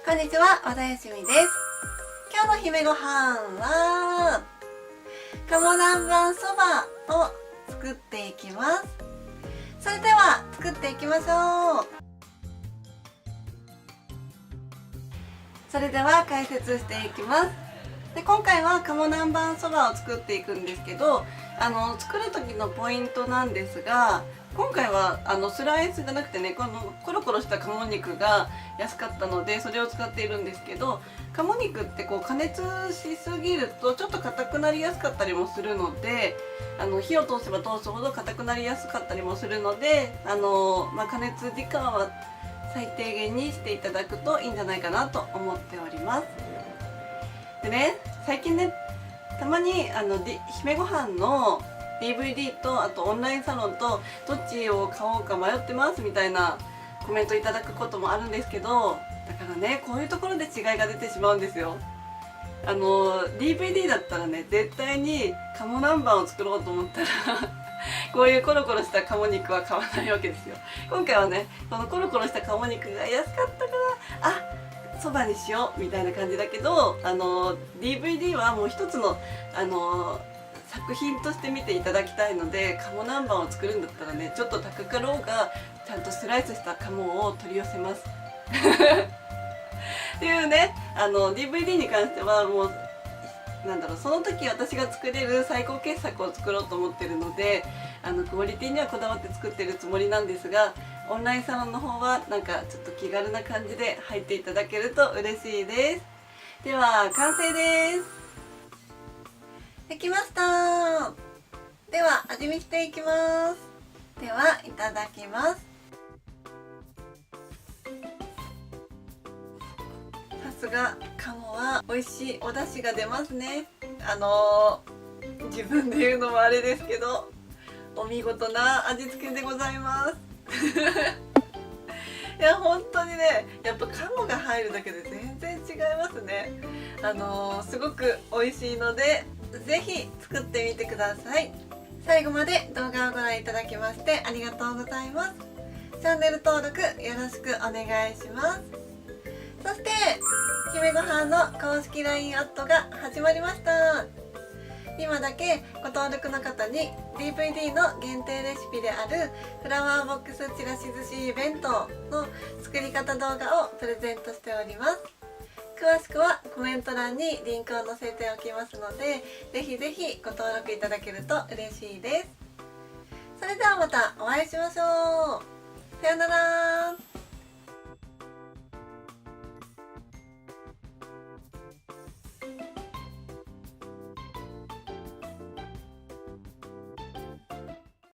こんにちは、和田よしみです。今日の姫ご飯は鴨南蛮そばを作っていきます。それでは作っていきましょう。それでは解説していきます。で、今回は鴨南蛮そばを作っていくんですけど、作る時のポイントなんですが、今回はスライスじゃなくてね、このコロコロした鴨肉が安かったのでそれを使っているんですけど、鴨肉ってこう加熱しすぎるとちょっと硬くなりやすかったりもするので、火を通せば通すほど硬くなりやすかったりもするので、加熱時間は最低限にしていただくといいんじゃないかなと思っております。でね、最近ね、たまに姫ご飯の DVD とあとオンラインサロンとどっちを買おうか迷ってますみたいなコメントいただくこともあるんですけど、だからね、こういうところで違いが出てしまうんですよ。DVD だったらね、絶対に鴨南蛮を作ろうと思ったらこういうコロコロした鴨肉は買わないわけですよ。今回はね、このコロコロした鴨肉が安かったからそばにしようみたいな感じだけど、DVD はもう一つの作品として見ていただきたいので、鴨南蛮を作るんだったらね、ちょっと高かろうがちゃんとスライスした鴨を取り寄せますっていうね、DVD に関してはもうその時私が作れる最高傑作を作ろうと思ってるので、クオリティにはこだわって作ってるつもりなんですが、オンラインサロンの方はちょっと気軽な感じで入っていただけると嬉しいです。では完成です。できました。では味見していきます。ではいただきます。さすが鴨は美味しいお出汁が出ますね。自分で言うのもあれですけど、お見事な味付けでございますいや本当にね、やっぱ鴨が入るだけで全然違いますね。すごく美味しいのでぜひ作ってみてください。最後まで動画をご覧いただきましてありがとうございます。チャンネル登録よろしくお願いします。そして姫ごはんの公式 LINE アットが始まりました。今だけご登録の方に DVD の限定レシピであるフラワーボックスちらし寿司弁当の作り方動画をプレゼントしております。詳しくはコメント欄にリンクを載せておきますので、ぜひぜひご登録いただけると嬉しいです。それではまたお会いしましょう。さようなら。